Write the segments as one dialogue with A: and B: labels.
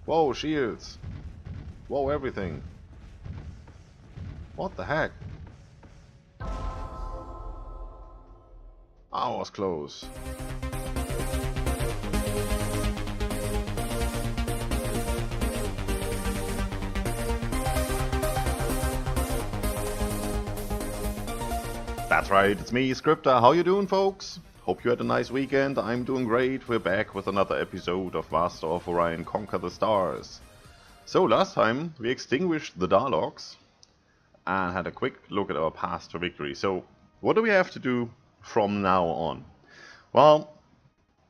A: Whoa, shields! Whoa, everything! What the heck? I was close. That's right, it's me, Scryptar. How you doing, folks? Hope you had a nice weekend. I'm doing great. We're back with another episode of Master of Orion Conquer the Stars. So last time we extinguished the Darloks and had a quick look at our path to victory. So what do we have to do from now on? Well,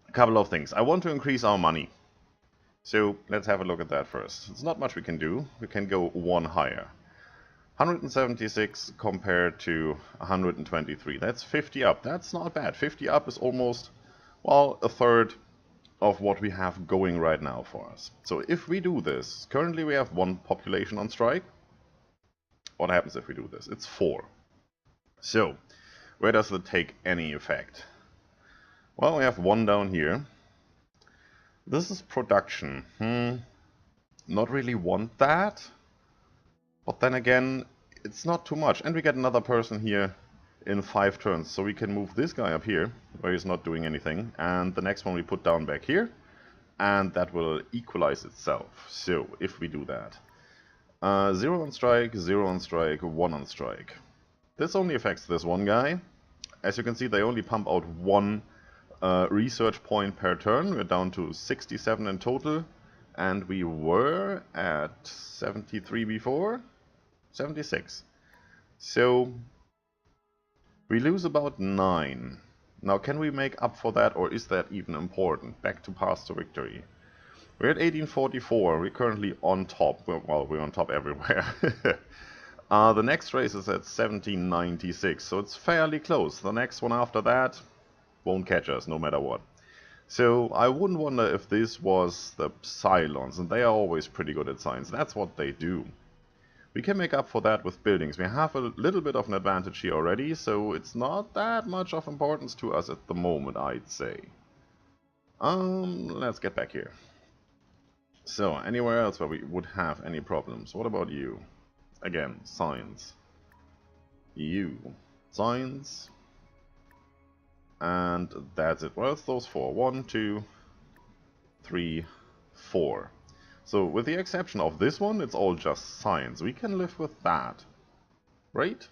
A: a couple of things. I want to increase our money. So let's have a look at that first. It's not much we can do. We can go one higher. 176 compared to 123. That's 50 up. That's not bad. 50 up is almost, well, a third of what we have going right now for us. So if we do this, currently we have 1 population on strike. What happens if we do this? It's 4. So, where does it take any effect? Well, we have 1 down here. This is production. Not really want that. But then again, it's not too much. And we get another person here in 5 turns. So we can move this guy up here, where he's not doing anything. And the next one we put down back here. And that will equalize itself. So, if we do that. 0 on strike, 0 on strike, 1 on strike. This only affects this one guy. As you can see, they only pump out 1 research point per turn. We're down to 67 in total. And we were at 73 before. 76. So we lose about 9. Now can we make up for that, or is that even important? Back to path to victory. We're at 1844. We're currently on top. Well, we're on top everywhere. The next race is at 1796, so it's fairly close. The next one after that won't catch us, no matter what. So I wouldn't wonder if this was the Cylons, and they are always pretty good at science. That's what they do. We can make up for that with buildings. We have a little bit of an advantage here already, so it's not that much of importance to us at the moment, I'd say. Let's get back here. So, anywhere else where we would have any problems? What about you? Again, science. You. Science. And that's it. Well, it's those 4. 1, 2, 3, 4. So, with the exception of this one, it's all just science. We can live with that. Right?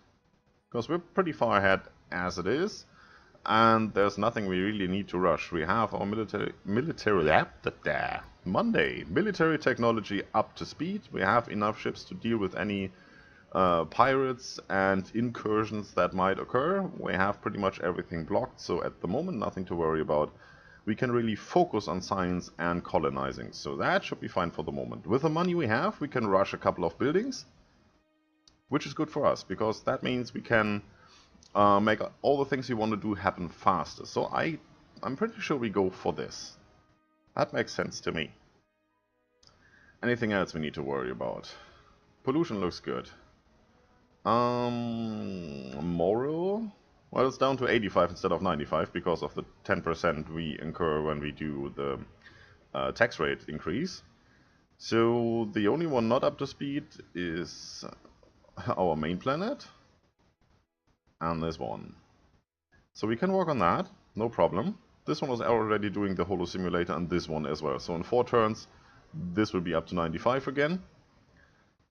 A: Because we're pretty far ahead as it is. And there's nothing we really need to rush. We have our military technology up to speed. We have enough ships to deal with any pirates and incursions that might occur. We have pretty much everything blocked, so at the moment nothing to worry about. We can really focus on science and colonizing, so that should be fine for the moment. With the money we have, we can rush a couple of buildings, which is good for us, because that means we can make all the things we want to do happen faster. So I'm pretty sure we go for this. That makes sense to me. Anything else we need to worry about? Pollution looks good. Moral? Well, it's down to 85 instead of 95 because of the 10% we incur when we do the tax rate increase. So the only one not up to speed is our main planet. And this one. So we can work on that, no problem. This one was already doing the holo simulator, and this one as well. So in 4 turns, this will be up to 95 again.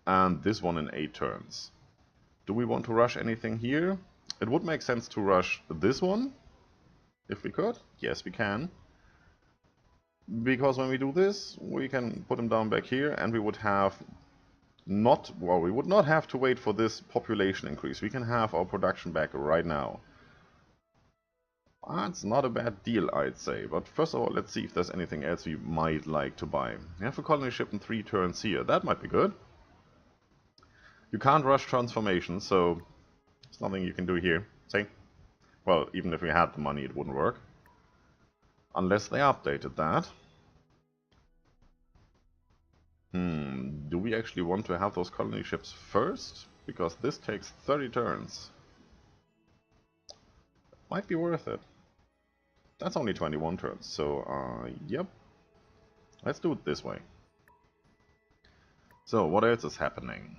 A: And this one in 8 turns. Do we want to rush anything here? It would make sense to rush this one, if we could. Yes, we can. Because when we do this, we can put him down back here, and we would have we would not have to wait for this population increase. We can have our production back right now. That's not a bad deal, I'd say. But first of all, let's see if there's anything else we might like to buy. We have a colony ship in 3 turns here. That might be good. You can't rush transformation, so there's nothing you can do here. See? Well, even if we had the money, it wouldn't work. Unless they updated that. Do we actually want to have those colony ships first? Because this takes 30 turns. Might be worth it. That's only 21 turns, so, yep. Let's do it this way. So, what else is happening?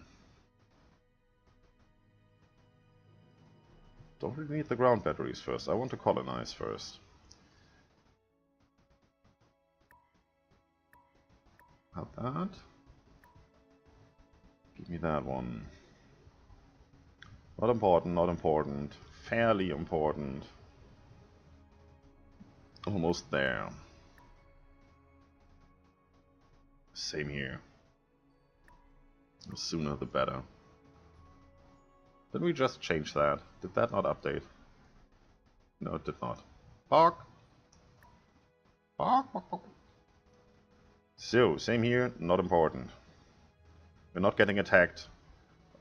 A: Don't really need the ground batteries first. I want to colonize first. Have that. Give me that one. Not important, not important. Fairly important. Almost there. Same here. The sooner the better. Didn't we just change that? Did that not update? No, it did not. Bark! Bark, bark, bark. So, same here, not important. We're not getting attacked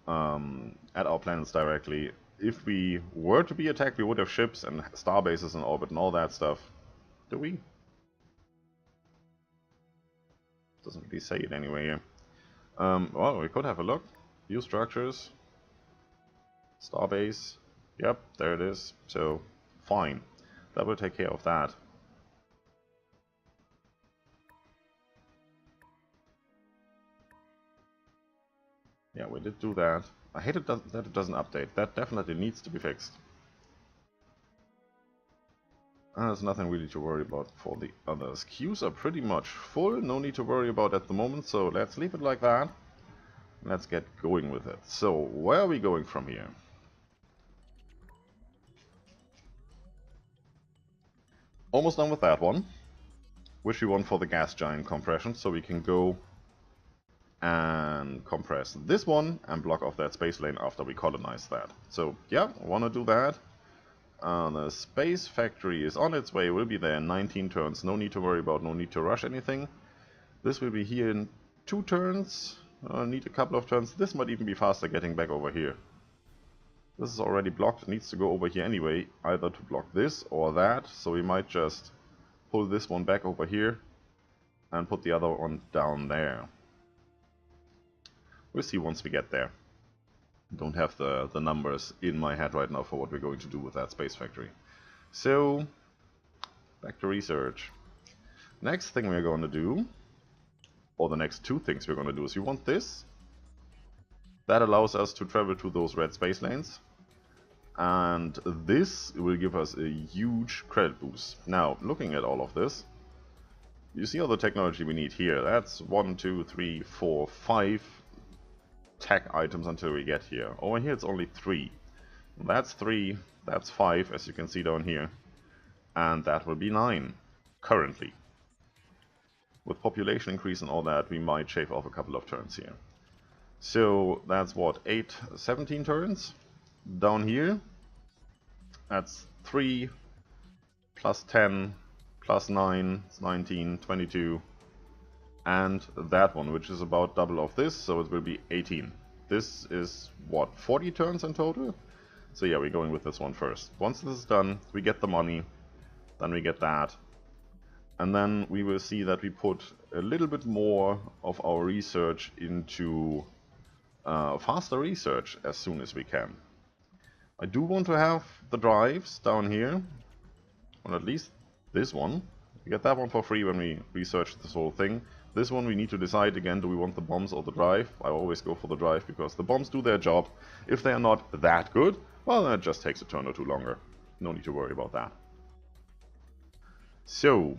A: at our planets directly. If we were to be attacked, we would have ships and star bases in orbit and all that stuff. Do we? Doesn't really say it anyway here. Well, we could have a look. View structures. Starbase. Yep, there it is. So, fine. That will take care of that. Yeah, we did do that. I hate it that it doesn't update. That definitely needs to be fixed. There's nothing really to worry about for the others. Queues are pretty much full, no need to worry about at the moment, so let's leave it like that. Let's get going with it. So, where are we going from here? Almost done with that one, which we want for the gas giant compression, so we can go and compress this one and block off that space lane after we colonize that. So, yeah, I want to do that. The space factory is on its way, will be there in 19 turns, no need to worry about, no need to rush anything. This will be here in 2 turns, need a couple of turns. This might even be faster getting back over here. This is already blocked, it needs to go over here anyway, either to block this or that, so we might just pull this one back over here and put the other one down there. We'll see once we get there. Don't have the numbers in my head right now for what we're going to do with that space factory. So, back to research. Next thing we're going to do, or the next 2 things we're going to do, is we want this. That allows us to travel to those red space lanes. And this will give us a huge credit boost. Now, looking at all of this, you see all the technology we need here. That's 1, 2, 3, 4, 5 tech items until we get here. Over here it's only 3. That's 3, that's 5 as you can see down here. And that will be 9 currently. With population increase and all that, we might shave off a couple of turns here. So that's what, 8, 17 turns? Down here, that's 3 plus 10 plus 9, it's 19, 22. And that one, which is about double of this, so it will be 18. This is, what, 40 turns in total? So yeah, we're going with this one first. Once this is done, we get the money, then we get that. And then we will see that we put a little bit more of our research into faster research as soon as we can. I do want to have the drives down here, or at least this one. We get that one for free when we research this whole thing. This one we need to decide again, do we want the bombs or the drive? I always go for the drive because the bombs do their job. If they are not that good, well then it just takes a turn or 2 longer. No need to worry about that. So,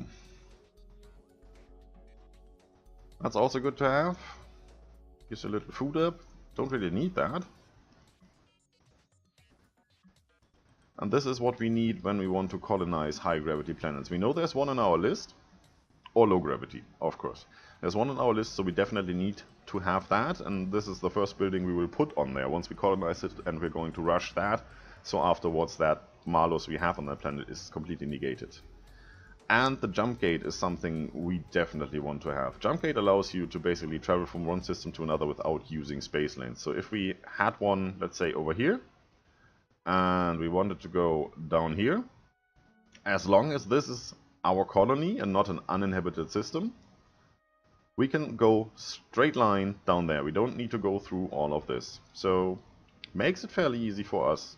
A: that's also good to have. Gives a little food up. Don't really need that. And this is what we need when we want to colonize high gravity planets. We know there's one on our list. Or low gravity, of course. There's one on our list, so we definitely need to have that. And this is the first building we will put on there once we colonize it, and we're going to rush that. So afterwards that malus we have on that planet is completely negated. And the jump gate is something we definitely want to have. Jump gate allows you to basically travel from one system to another without using space lanes. So if we had one, let's say over here, and we wanted to go down here, as long as this is our colony and not an uninhabited system, we can go straight line down there. We don't need to go through all of this. So makes it fairly easy for us.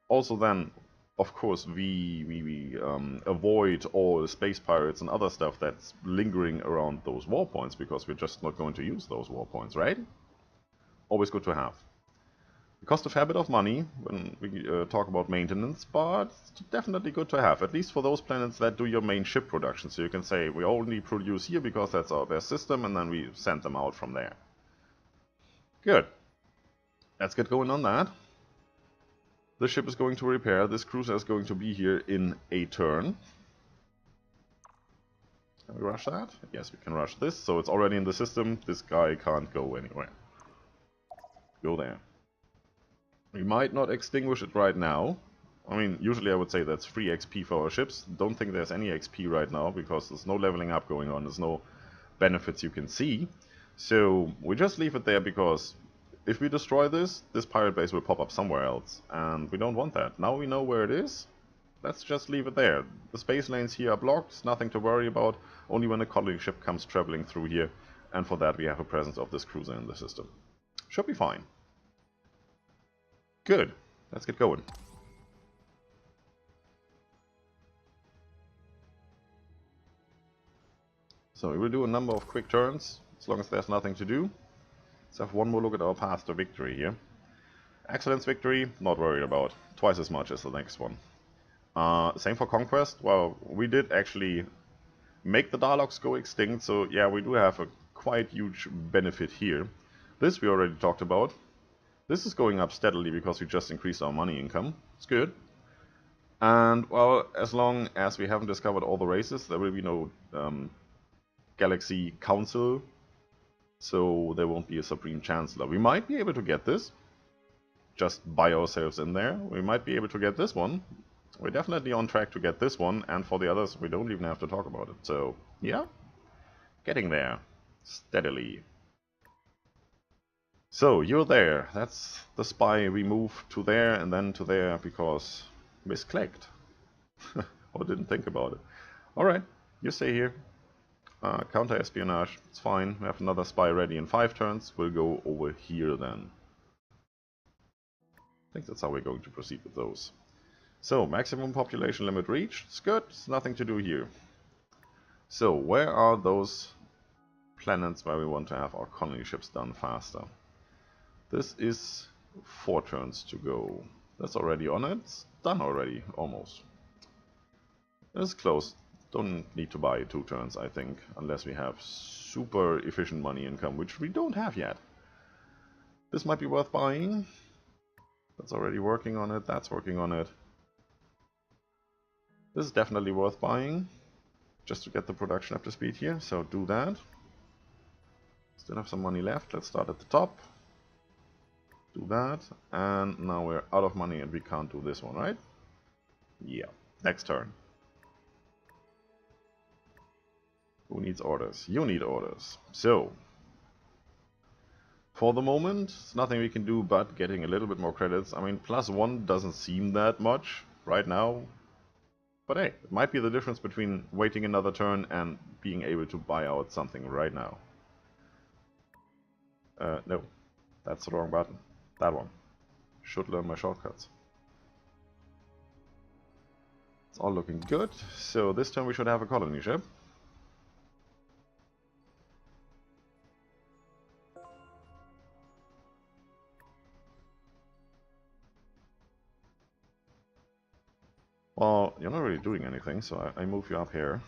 A: Also then, of course, we avoid all space pirates and other stuff that's lingering around those war points, because we're just not going to use those war points, right? Always good to have. It costs a fair bit of money when we talk about maintenance, but it's definitely good to have, at least for those planets that do your main ship production. So you can say, we only produce here because that's our best system, and then we send them out from there. Good. Let's get going on that. The ship is going to repair. This cruiser is going to be here in a turn. Can we rush that? Yes, we can rush this. So it's already in the system. This guy can't go anywhere. Go there. We might not extinguish it right now. I mean, usually I would say that's free XP for our ships. Don't think there's any XP right now, because there's no leveling up going on. There's no benefits you can see. So we just leave it there, because if we destroy this, this pirate base will pop up somewhere else, and we don't want that. Now we know where it is, let's just leave it there. The space lanes here are blocked, nothing to worry about, only when a colony ship comes traveling through here, and for that we have a presence of this cruiser in the system. Should be fine. Good, let's get going. So we will do a number of quick turns, as long as there's nothing to do. Let's have one more look at our path to victory here. Excellence victory, not worried about. Twice as much as the next one. Same for conquest. Well, we did actually make the Daleks go extinct, so yeah, we do have a quite huge benefit here. This we already talked about. This is going up steadily because we just increased our money income. It's good. And, well, as long as we haven't discovered all the races, there will be no Galaxy Council. So there won't be a Supreme Chancellor. We might be able to get this. Just buy ourselves in there. We might be able to get this one. We're definitely on track to get this one. And for the others, we don't even have to talk about it. So, yeah. Getting there. Steadily. So, you're there. That's the spy we moved to there and then to there because misclicked. Or didn't think about it. Alright, you stay here. Counter-espionage, it's fine. We have another spy ready in 5 turns. We'll go over here then. I think that's how we're going to proceed with those. So, maximum population limit reached. It's good, there's nothing to do here. So, where are those planets where we want to have our colony ships done faster? This is 4 turns to go. That's already on it. It's done already, almost. It's close. Don't need to buy 2 turns, I think, unless we have super efficient money income, which we don't have yet. This might be worth buying. That's already working on it, that's working on it. This is definitely worth buying, just to get the production up to speed here, so do that. Still have some money left, let's start at the top. Do that, and now we're out of money and we can't do this one, right? Yeah, next turn. Who needs orders? You need orders. So, for the moment, there's nothing we can do but getting a little bit more credits. I mean, +1 doesn't seem that much right now. But hey, it might be the difference between waiting another turn and being able to buy out something right now. No, that's the wrong button. That one. Should learn my shortcuts. It's all looking good. So this turn we should have a colony ship. Well, you're not really doing anything, so I move you up here.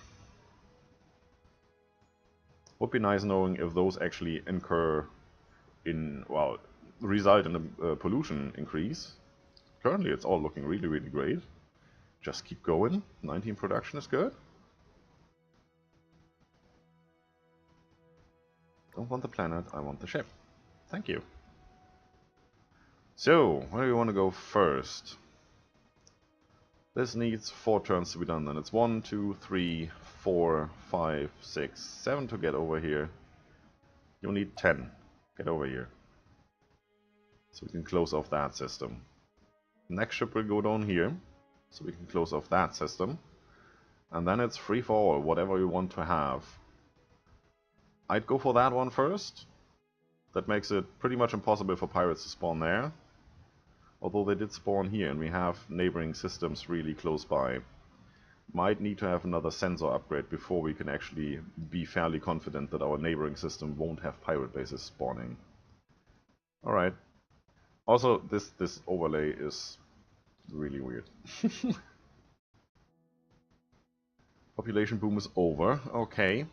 A: Would be nice knowing if those actually incur in, well, result in a pollution increase. Currently it's all looking really, really great. Just keep going. 19 production is good. Don't want the planet, I want the ship. Thank you. So, where do you want to go first? This needs 4 turns to be done, then it's 1, 2, 3, 4, 5, 6, 7 to get over here. You'll need 10. Get over here. So we can close off that system. Next ship will go down here, so we can close off that system. And then it's free for all, whatever you want to have. I'd go for that one first. That makes it pretty much impossible for pirates to spawn there. Although they did spawn here and we have neighboring systems really close by. Might need to have another sensor upgrade before we can actually be fairly confident that our neighboring system won't have pirate bases spawning. Alright. Also, this overlay is really weird. Population boom is over. Okay.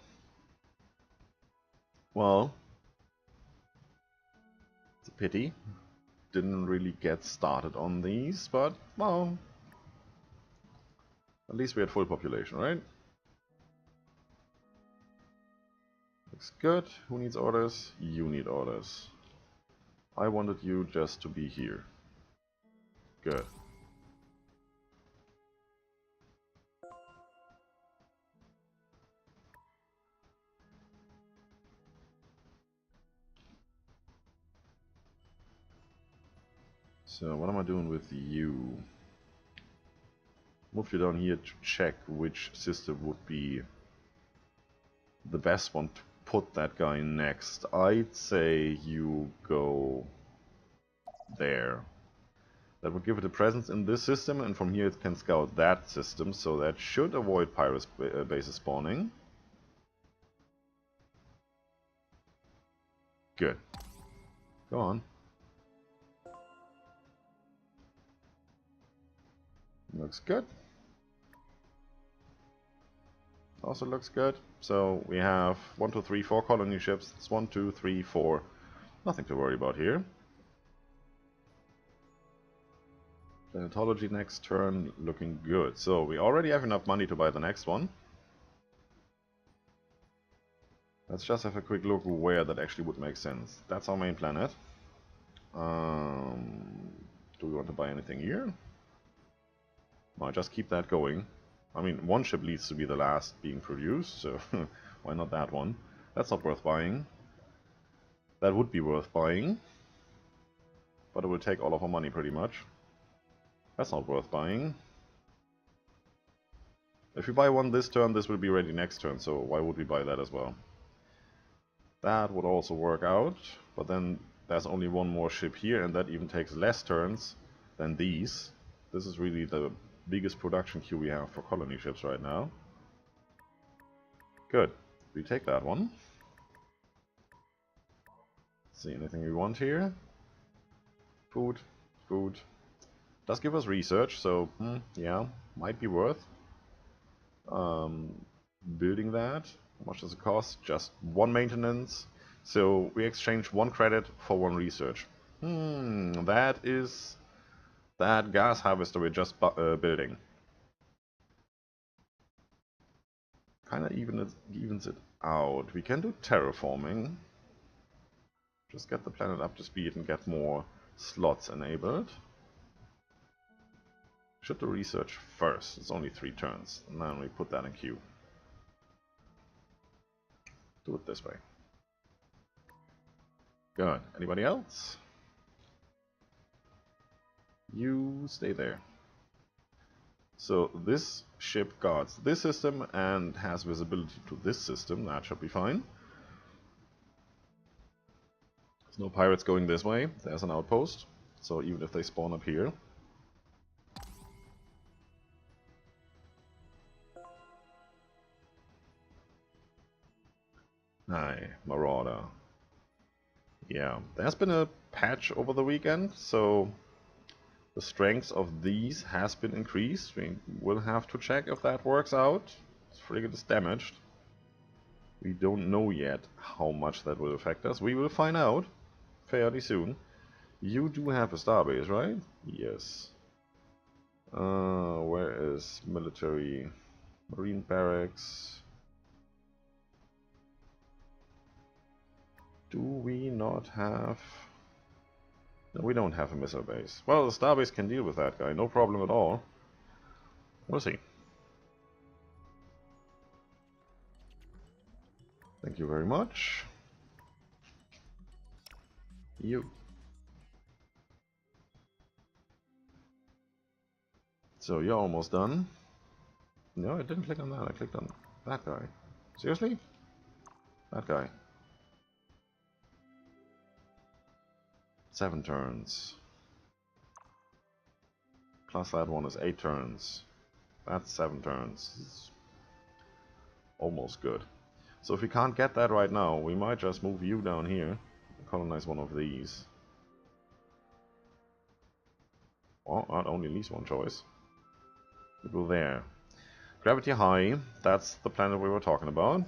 A: Well, it's a pity. Didn't really get started on these, but, well, at least we had full population, right? Looks good. Who needs orders? You need orders. I wanted you just to be here. Good. So what am I doing with you? Move you down here to check which system would be the best one to put that guy next. I'd say you go there. That would give it a presence in this system, and from here it can scout that system, so that should avoid pirate bases spawning. Good. Go on. Looks good. Also looks good. So we have 1, 2, 3, 4 colony ships. It's 1, 2, 3, 4. Nothing to worry about here. Planetology next turn looking good. So we already have enough money to buy the next one. Let's just have a quick look where that actually would make sense. That's our main planet. Do we want to buy anything here? No, just keep that going. I mean, one ship needs to be the last being produced, so why not that one? That's not worth buying. That would be worth buying, but it will take all of our money pretty much. That's not worth buying. If we buy one this turn, this will be ready next turn, so why would we buy that as well? That would also work out, but then there's only one more ship here, and that even takes less turns than these. This is really the biggest production queue we have for colony ships right now. Good. We take that one. See anything we want here? Food. Food. Does give us research, so yeah, might be worth building that. How much does it cost? Just 1 maintenance. So we exchange 1 credit for 1 research. That is that gas harvester we're just building. Kinda evens it out. We can do terraforming. Just get the planet up to speed and get more slots enabled. Should do research first. It's only 3 turns. And then we put that in queue. Do it this way. Good. Anybody else? You stay there. So this ship guards this system and has visibility to this system. That should be fine. There's no pirates going this way. There's an outpost. So even if they spawn up here. Aye, Marauder. Yeah, there's been a patch over the weekend, so the strength of these has been increased. We will have to check if that works out. This frigate is damaged. We don't know yet how much that will affect us. We will find out fairly soon. You do have a starbase, right? Yes. Where is military? Marine barracks. Do we not have... No, we don't have a missile base. Well, the starbase can deal with that guy, no problem at all. We'll see. Thank you very much. You. So you're almost done. No, I didn't click on that, I clicked on that guy. Seriously? That guy. 7 turns. Plus that one is 8 turns. That's 7 turns. It's almost good. So if we can't get that right now, we might just move you down here and colonize one of these. Well, that only leaves one choice. We go there. Gravity high, that's the planet we were talking about.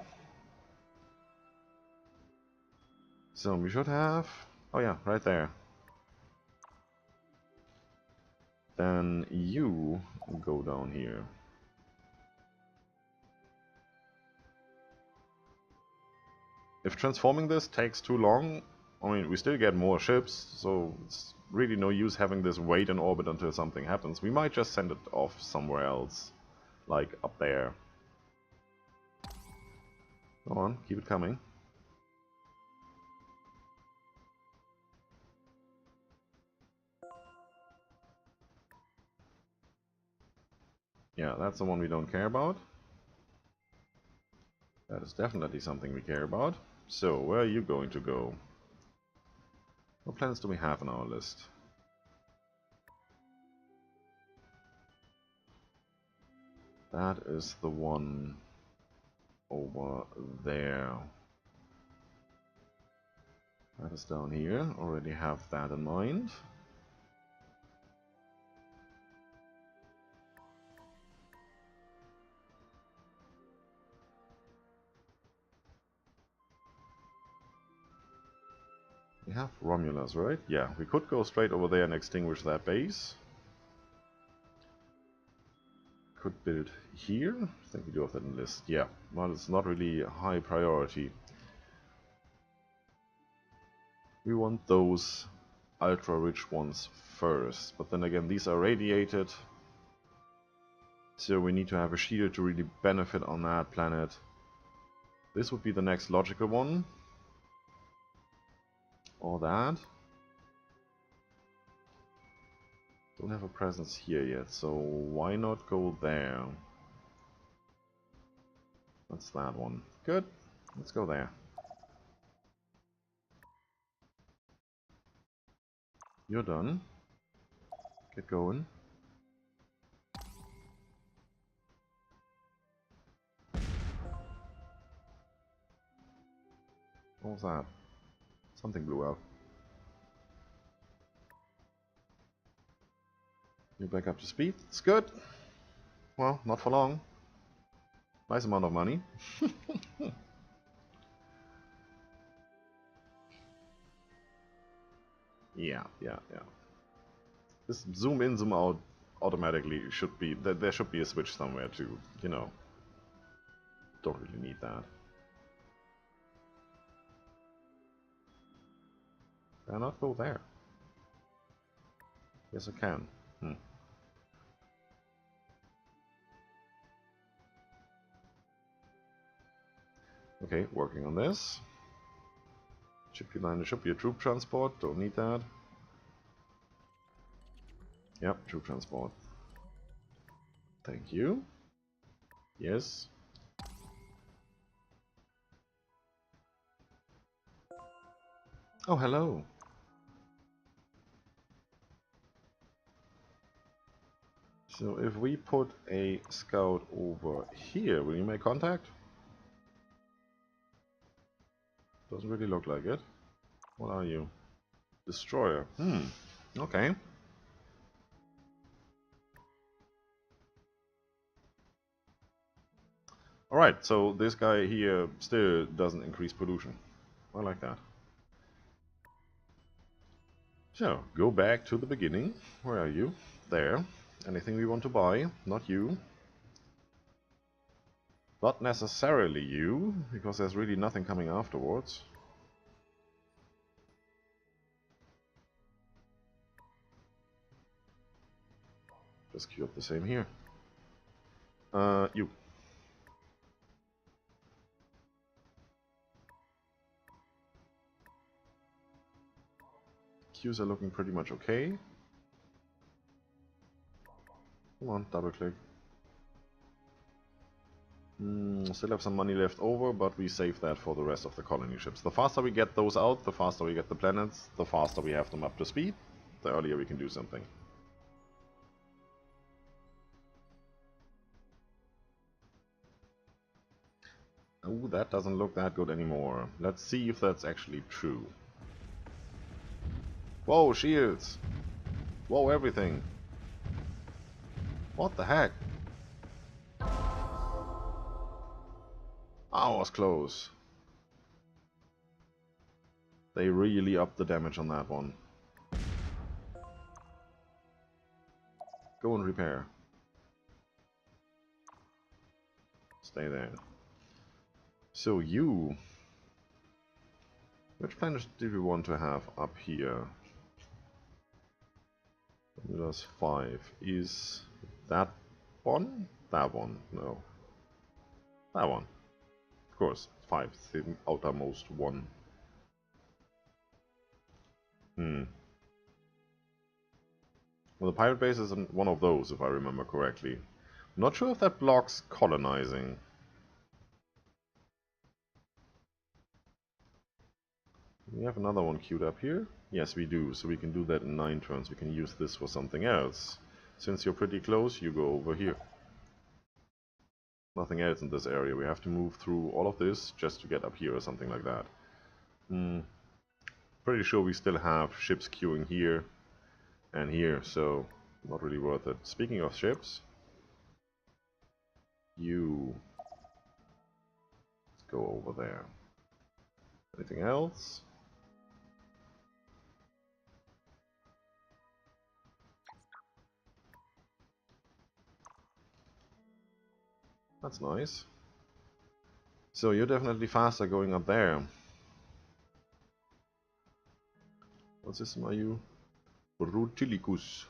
A: So we should have... oh yeah, right there. Then you go down here. If transforming this takes too long, I mean, we still get more ships, so it's really no use having this wait in orbit until something happens. We might just send it off somewhere else, like up there. Go on, keep it coming. Yeah, that's the one we don't care about. That is definitely something we care about. So, where are you going to go? What planets do we have on our list? That is the one over there. That is down here. Already have that in mind. We have Romulus, right? Yeah, we could go straight over there and extinguish that base. Could build here. I think we do have that in the list. Yeah, well, it's not really a high priority. We want those ultra-rich ones first, but then again, these are radiated. So we need to have a shield to really benefit on that planet. This would be the next logical one. Or that. Don't have a presence here yet, so why not go there? That's that one. Good. Let's go there. You're done. Get going. What was that? Something blew out. You're back up to speed. It's good. Well, not for long. Nice amount of money. Yeah. This zoom in, zoom out automatically should be... there should be a switch somewhere to, you know... Don't really need that. Can I not go there? Yes, I can. Okay, working on this. Should be a troop transport, don't need that. Yep, troop transport. Thank you. Yes. Oh, hello. So if we put a scout over here, will you make contact? Doesn't really look like it. What are you? Destroyer. Okay. Alright, so this guy here still doesn't increase pollution. I like that. So, go back to the beginning. Where are you? There. Anything we want to buy? Not you. Not necessarily you, because there's really nothing coming afterwards. Just queue up the same here. You. Queues are looking pretty much okay. Come on, double click. Still have some money left over, but we save that for the rest of the colony ships. The faster we get those out, the faster we get the planets, the faster we have them up to speed, the earlier we can do something. Oh, that doesn't look that good anymore. Let's see if that's actually true. Whoa, shields! Whoa, everything! What the heck? I was close. They really upped the damage on that one. Go and repair. Stay there. So you... Which planet do we want to have up here? That's 5. Is that one? That one? No. That one. Of course, 5, the outermost one. Well, the pirate base isn't one of those, if I remember correctly. I'm not sure if that blocks colonizing. We have another one queued up here. Yes, we do. So we can do that in 9 turns. We can use this for something else. Since you're pretty close, you go over here. Nothing else in this area. We have to move through all of this just to get up here or something like that. Pretty sure we still have ships queuing here and here, so not really worth it. Speaking of ships, let's go over there. Anything else? That's nice. So you're definitely faster going up there. What system are you? Brutilicus.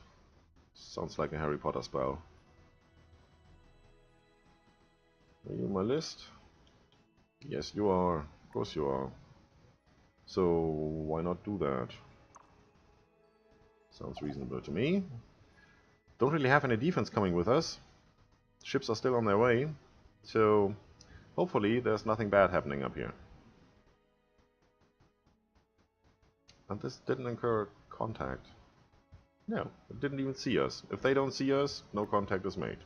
A: Sounds like a Harry Potter spell. Are you on my list? Yes, you are. Of course you are. So why not do that? Sounds reasonable to me. Don't really have any defense coming with us. Ships are still on their way. So hopefully there's nothing bad happening up here. And this didn't incur contact. No, it didn't even see us. If they don't see us, no contact is made.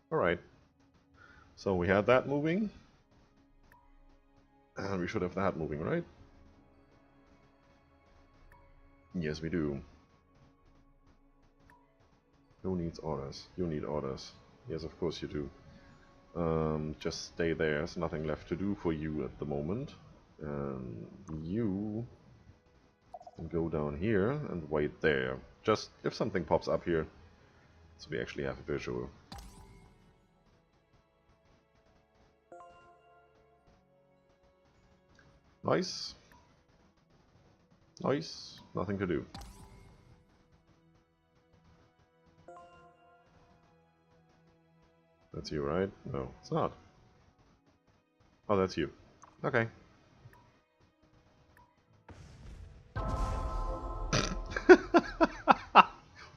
A: Alright. So we had that moving. And we should have that moving, right? Yes, we do. Who needs orders? You need orders. Yes, of course you do. Just stay there. There's nothing left to do for you at the moment. And you can go down here and wait there. Just if something pops up here, so we actually have a visual. Nice. Nice. Nothing to do. That's you, right? No, it's not. Oh, that's you. Okay.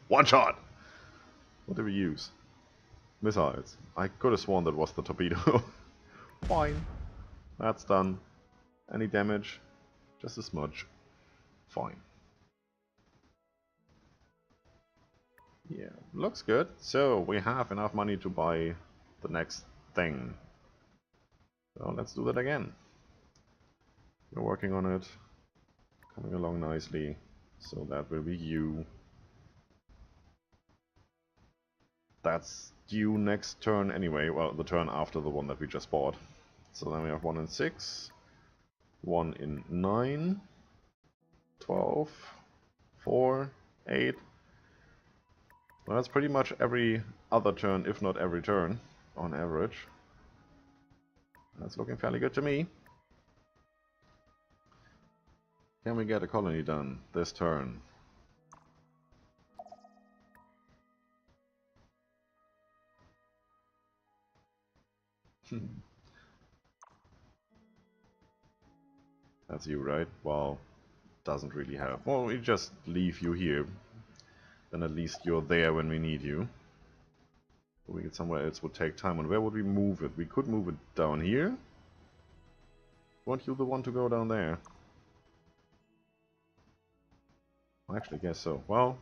A: One shot! What did we use? Missiles. I could have sworn that was the torpedo. Fine. That's done. Any damage? Just a smudge. Fine. Yeah, looks good. So we have enough money to buy the next thing. So let's do that again. We're working on it. Coming along nicely. So that will be you. That's due next turn anyway. Well, the turn after the one that we just bought. So then we have 1 in 6. 1 in 9. 12. 4. 8. Well, that's pretty much every other turn, if not every turn, on average. That's looking fairly good to me. Can we get a colony done this turn? That's you, right? Well, doesn't really have. Well, we just leave you here. Then at least you're there when we need you. If we get somewhere else would take time. And where would we move it? We could move it down here. Weren't you the one to go down there? I actually guess so. Well,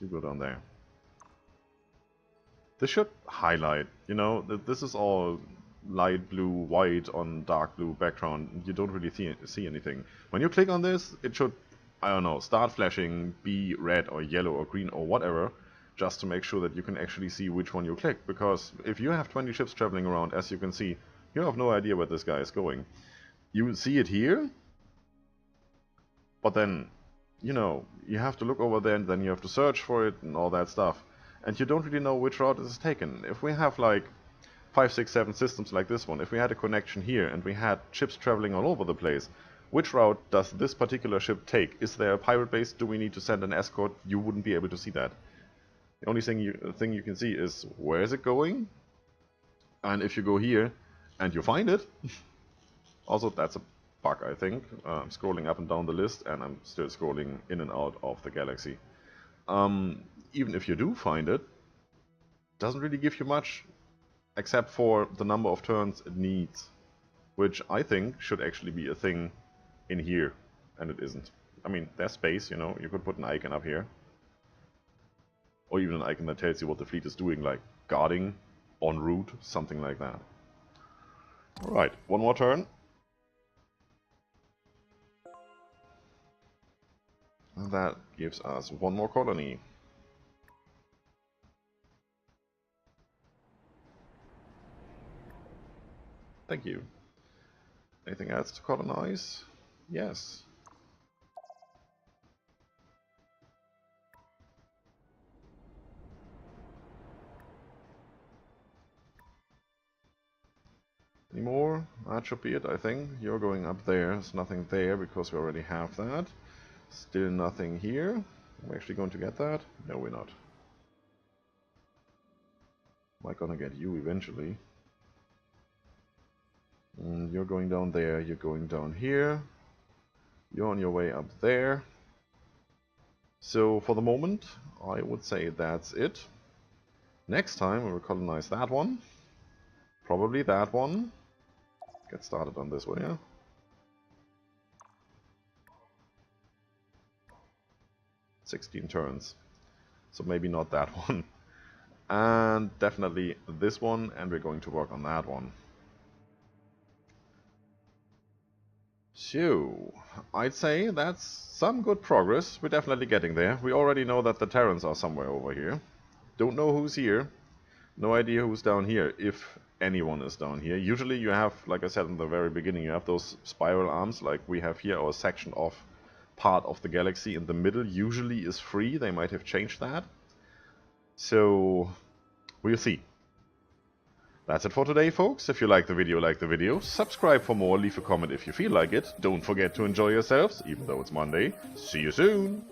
A: you go down there. This should highlight, you know, that this is all light blue, white on dark blue background, you don't really see anything. When you click on this, it should, I don't know, start flashing, be red or yellow or green or whatever, just to make sure that you can actually see which one you click. Because if you have 20 ships traveling around, as you can see, you have no idea where this guy is going. You see it here, but then, you know, you have to look over there and then you have to search for it and all that stuff. And you don't really know which route this is taken. If we have like 5, 6, 7 systems like this one, if we had a connection here and we had ships traveling all over the place, which route does this particular ship take? Is there a pirate base? Do we need to send an escort? You wouldn't be able to see that. The only thing you can see is where is it going? And if you go here and you find it, also that's a bug, I think. I'm scrolling up and down the list and I'm still scrolling in and out of the galaxy. Even if you do find it, doesn't really give you much except for the number of turns it needs, which I think should actually be a thing in here, and it isn't. I mean, there's space, you know, you could put an icon up here, or even an icon that tells you what the fleet is doing, like guarding, en route, something like that. Alright, one more turn. And that gives us one more colony. Thank you. Anything else to colonize? Yes. Any more? That should be it, I think. You're going up there. There's nothing there because we already have that. Still nothing here. We're actually going to get that? No, we're not. Am I gonna get you eventually? You're going down there, you're going down here. You're on your way up there. So for the moment, I would say that's it. Next time we will colonize that one. Probably that one. Get started on this one, yeah? "16 turns. So maybe not that one. And definitely this one, and we're going to work on that one. So, I'd say that's some good progress. We're definitely getting there. We already know that the Terrans are somewhere over here. Don't know who's here. No idea who's down here, if anyone is down here. Usually you have, like I said in the very beginning, you have those spiral arms like we have here, or a section of part of the galaxy in the middle usually is free. They might have changed that. So, we'll see. That's it for today, folks. If you like the video, subscribe for more, leave a comment if you feel like it. Don't forget to enjoy yourselves, even though it's Monday. See you soon!